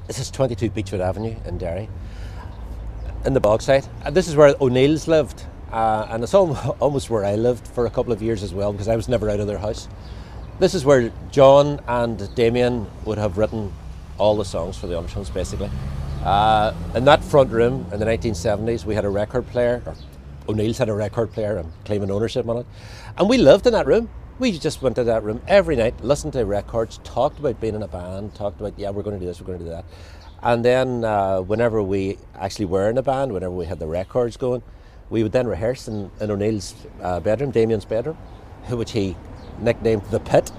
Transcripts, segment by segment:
This is 22 Beechwood Avenue in Derry, in the Bogside. And this is where O'Neill's lived, and it's almost where I lived for a couple of years as well, because I was never out of their house. This is where John and Damien would have written all the songs for the Undertones, basically. In that front room in the 1970s, we had a record player, or O'Neill's had a record player and claiming ownership on it. And we lived in that room. We just went to that room every night, listened to records, talked about being in a band, talked about, yeah, we're going to do this, we're going to do that. And then whenever we actually were in a band, whenever we had the records going, we would then rehearse in O'Neill's bedroom, Damien's bedroom, which he nicknamed the Pit.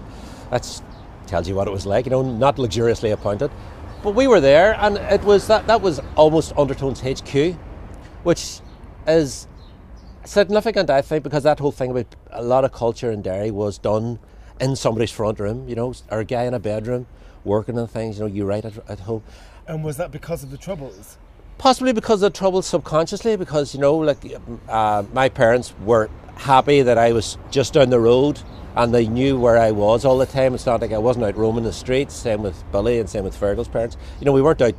That tells you what it was like, not luxuriously appointed. But we were there, and it was that was almost Undertone's HQ, which is significant, I think, because that whole thing about a lot of culture in Derry was done in somebody's front room, or a guy in a bedroom working on things, you write at home. And was that because of the Troubles? Possibly because of the Troubles subconsciously, because, my parents were happy that I was just down the road and they knew where I was all the time. It's not like I wasn't out roaming the streets, same with Billy and same with Fergal's parents. We weren't out,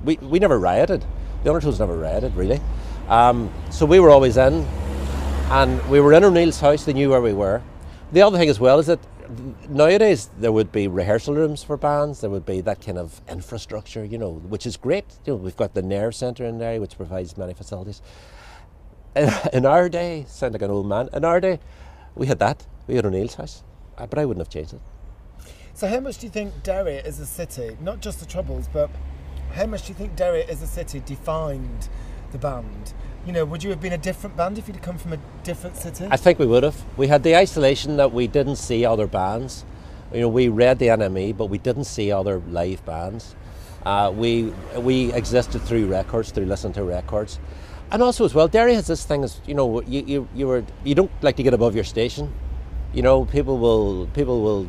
we never rioted. The Undertones never rioted, really. So we were always in, and we were in O'Neill's house, they knew where we were. The other thing as well is that nowadays there would be rehearsal rooms for bands, there would be that kind of infrastructure, which is great. We've got the Nerve Centre in there, which provides many facilities. In our day, sound like an old man, in our day, we had that. We had O'Neill's house, but I wouldn't have changed it. So how much do you think Derry as a city, not just the Troubles, but how much do you think Derry as a city defined the band? Would you have been a different band if you'd come from a different city? I think we would have. We had the isolation that we didn't see other bands. We read the NME, but we didn't see other live bands. We existed through records, through listening to records. And also as well, Derry has this thing as, you don't like to get above your station. People will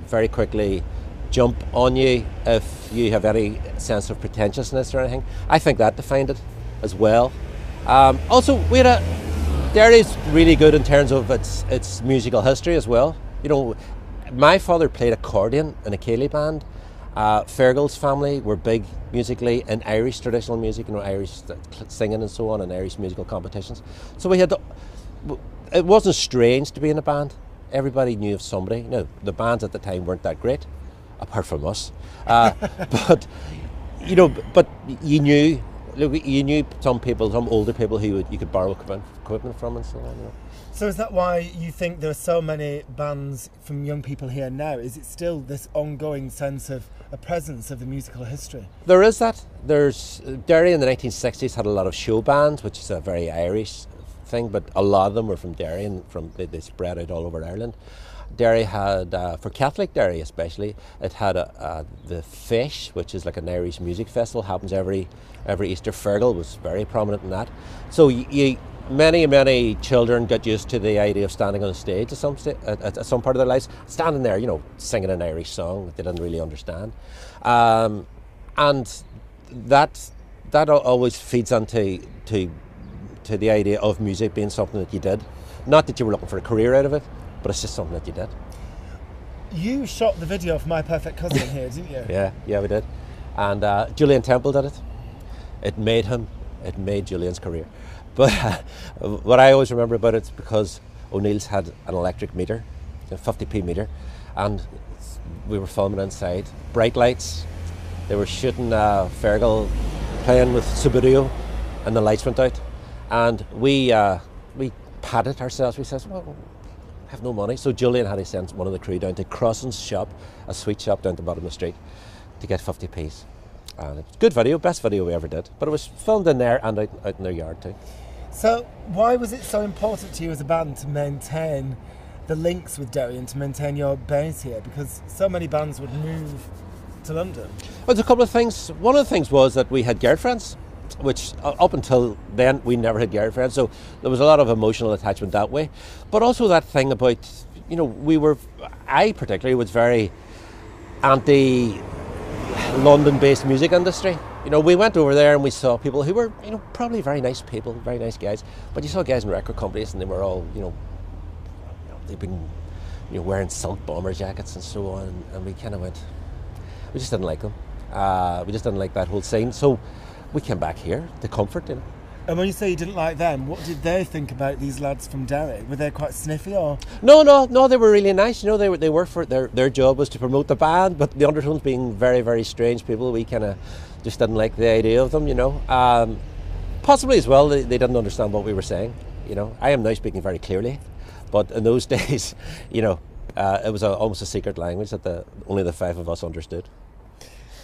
very quickly jump on you if you have any sense of pretentiousness or anything. I think that defined it as well. Also, Derry's really good in terms of its musical history as well. My father played accordion in a Ceilidh band. Fergal's family were big musically in Irish traditional music, Irish singing and so on, and Irish musical competitions. So it wasn't strange to be in a band. Everybody knew of somebody. The bands at the time weren't that great, apart from us. But you knew. You knew some people, some older people who you could borrow equipment from and so on. So is that why you think there are so many bands from young people here now? Is it still this ongoing sense of a presence of the musical history? There is that. Derry in the 1960s had a lot of show bands, which is a very Irish thing, but a lot of them were from Derry and they spread out all over Ireland. Derry had, for Catholic Derry especially, it had the Fish, which is like an Irish music festival, happens every Easter. Fergal was very prominent in that. So many children got used to the idea of standing on a stage at some part of their lives, standing there, singing an Irish song that they didn't really understand. And that always feeds onto the idea of music being something that you did. Not that you were looking for a career out of it, but it's just something that you did. You shot the video for My Perfect Cousin here, didn't you? Yeah, we did. And Julian Temple did it. It made Julian's career. But what I always remember about it is because O'Neill's had an electric meter, a 50p meter, and we were filming inside. Bright lights. They were shooting Fergal playing with Subaru, and the lights went out. And we padded ourselves. We said, well, I have no money. So Julian had to send one of the crew down to Crossan's shop, a sweet shop down at the bottom of the street, to get 50p's. And it's a good video, best video we ever did. But it was filmed in there and out in their yard too. So why was it so important to you as a band to maintain the links with Derry and to maintain your base here? Because so many bands would move to London. Well, there's a couple of things. One of the things was that we had girlfriends, which up until then we never had girlfriends, so there was a lot of emotional attachment that way. But also that thing about, I particularly was very anti-London-based music industry. We went over there and we saw people who were, probably very nice people, very nice guys, but you saw guys in record companies and they were all, they'd been, wearing silk bomber jackets and so on, and we kind of went, we just didn't like them. We just didn't like that whole scene. So we came back here to comfort, you know. And when you say you didn't like them, what did they think about these lads from Derry? Were they quite sniffy, or? No, they were really nice. You know, they worked for their job was to promote the band, but the Undertones being very, very strange people, we kind of just didn't like the idea of them, you know. Possibly as well, they didn't understand what we were saying. You know, I am now speaking very clearly, but in those days, you know, it was almost a secret language that only the 5 of us understood.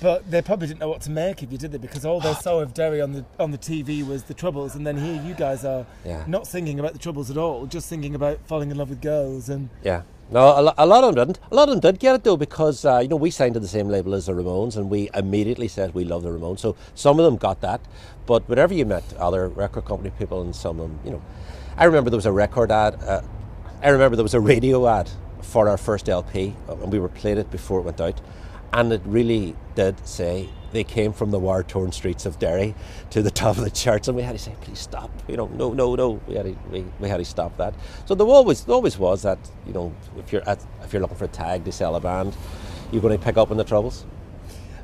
But they probably didn't know what to make of you, did they? Because all they saw of Derry on the TV was the Troubles, and then here you guys are not singing about the Troubles at all, just singing about falling in love with girls. And yeah, no, a lot of them didn't. A lot of them did get it though, because you know, we signed to the same label as the Ramones, and we immediately said we love the Ramones. So some of them got that, but whenever you met other record company people, and some of them, you know, I remember there was a record ad. I remember there was a radio ad for our first LP, and we were played it before it went out. And it really did say they came from the war-torn streets of Derry to the top of the charts, and we had to say, please stop. You know, no. We had to stop that. So there always was that. You know, if you're looking for a tag to sell a band, you're going to pick up on the Troubles.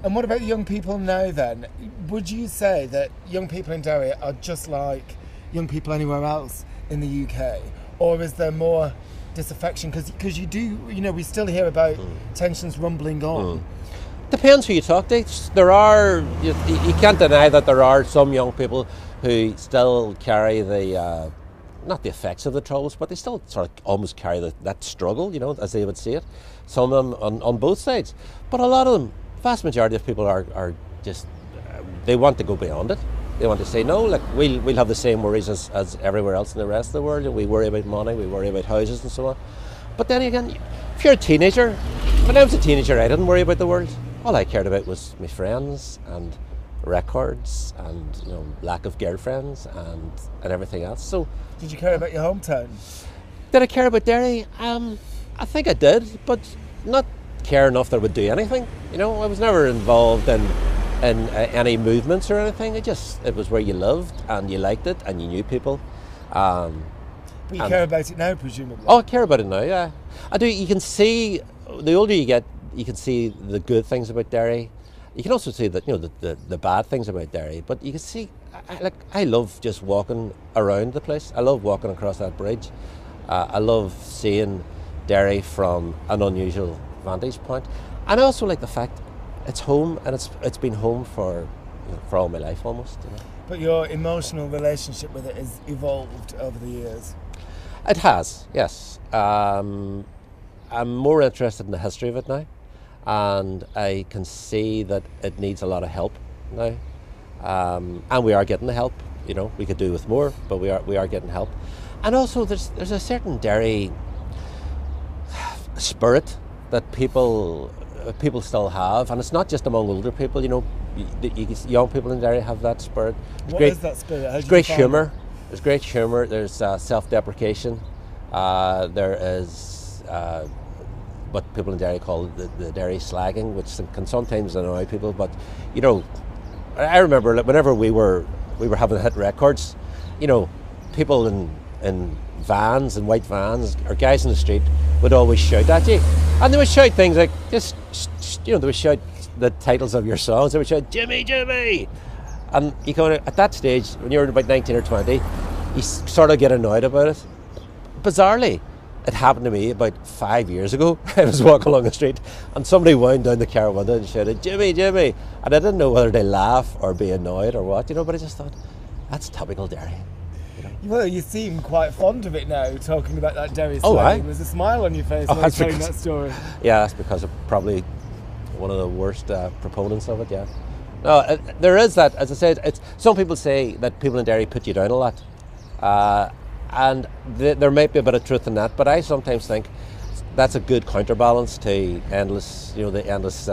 And what about young people now then? Would you say that young people in Derry are just like young people anywhere else in the UK, or is there more disaffection? Because you do, you know, we still hear about tensions rumbling on. Depends who you talk to. There are, you can't deny that there are some young people who still carry the, not the effects of the Troubles, but they still sort of almost carry that struggle, you know, as they would see it. Some of them on both sides. But a lot of them, vast majority of people are just, they want to go beyond it. They want to say, no, like, we'll have the same worries as everywhere else in the rest of the world. We worry about money, we worry about houses and so on. But then again, if you're a teenager, when I was a teenager, I didn't worry about the world. All I cared about was my friends and records and, you know, lack of girlfriends and everything else. So, did you care about your hometown? Did I care about Derry? I think I did, but not care enough that I would do anything. You know, I was never involved in any movements or anything. It was where you lived and you liked it and you knew people. But you care about it now, presumably. Oh, I care about it now, yeah. I do. You can see, the older you get, you can see the good things about Derry. You can also see that, you know, the bad things about Derry. But you can see, I love just walking around the place. I love walking across that bridge. I love seeing Derry from an unusual vantage point. And I also like the fact it's home, and it's been home for all my life almost. You know? But your emotional relationship with it has evolved over the years. It has, yes. I'm more interested in the history of it now, and I can see that it needs a lot of help now, and we are getting the help. You know, we could do with more, but we are getting help. And also, there's a certain Derry spirit that people still have, and it's not just among older people. You know, young people in Derry have that spirit. What is that spirit? There's great humour. There's great humour. There's self-deprecation. There is what people in Derry call the Derry slagging, which can sometimes annoy people. But you know, I remember whenever we were having hit records, you know, people in vans and white vans or guys in the street would always shout at you, and they would shout things like just, you know, they would shout the titles of your songs. They would shout Jimmy, Jimmy, and you kind of, at that stage when you're about 19 or 20, you sort of get annoyed about it. Bizarrely, it happened to me about 5 years ago. I was walking along the street and somebody wound down the car window and shouted Jimmy, Jimmy, and I didn't know whether they laugh or be annoyed or what, you know, but I just thought that's typical Derry. Well, you seem quite fond of it now, talking about that Derry slang. Oh, right. There's a smile on your face when you're telling that story. Yeah, that's because I'm probably one of the worst proponents of it, yeah. No, there is that, as I said, some people say that people in Derry put you down a lot. And there might be a bit of truth in that, but I sometimes think that's a good counterbalance to endless, you know, the endless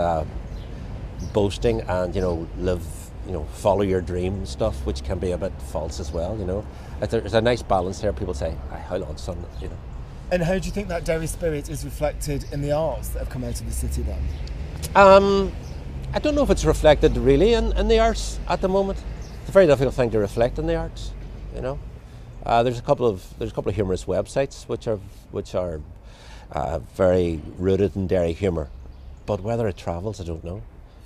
boasting and, you know, follow your dream stuff, which can be a bit false as well, you know. There's a nice balance there. People say, how long, son, you know. And how do you think that Derry spirit is reflected in the arts that have come out of the city then? I don't know if it's reflected really in the arts at the moment. It's a very difficult thing to reflect in the arts, you know. There's a couple of humorous websites which are very rooted in Derry humour, but whether it travels, I don't know.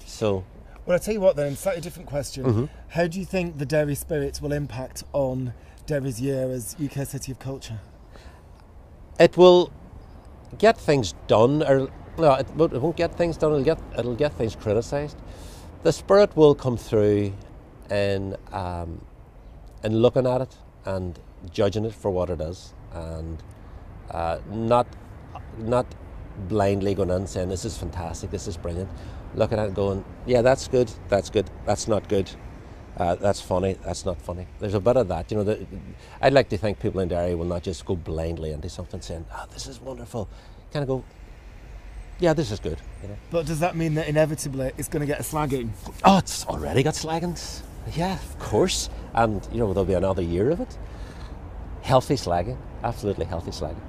So, Well, I'll tell you what then, slightly different question. Mm-hmm. How do you think the Derry spirit will impact on Derry's year as UK City of Culture? It will get things done, or no, it won't get things done. It'll get things criticised. The spirit will come through in looking at it and judging it for what it is, and not blindly going in saying this is fantastic, this is brilliant. Looking at it, going, yeah, that's good, that's not good. That's funny, that's not funny. There's a bit of that, you know. I'd like to think people in Derry will not just go blindly into something saying, oh, this is wonderful. Kind of go, yeah, this is good. You know? But does that mean that inevitably it's going to get a slagging? Oh, it's already got slaggings. Yeah, of course. And, you know, there'll be another year of it. Healthy slagging, absolutely healthy slagging.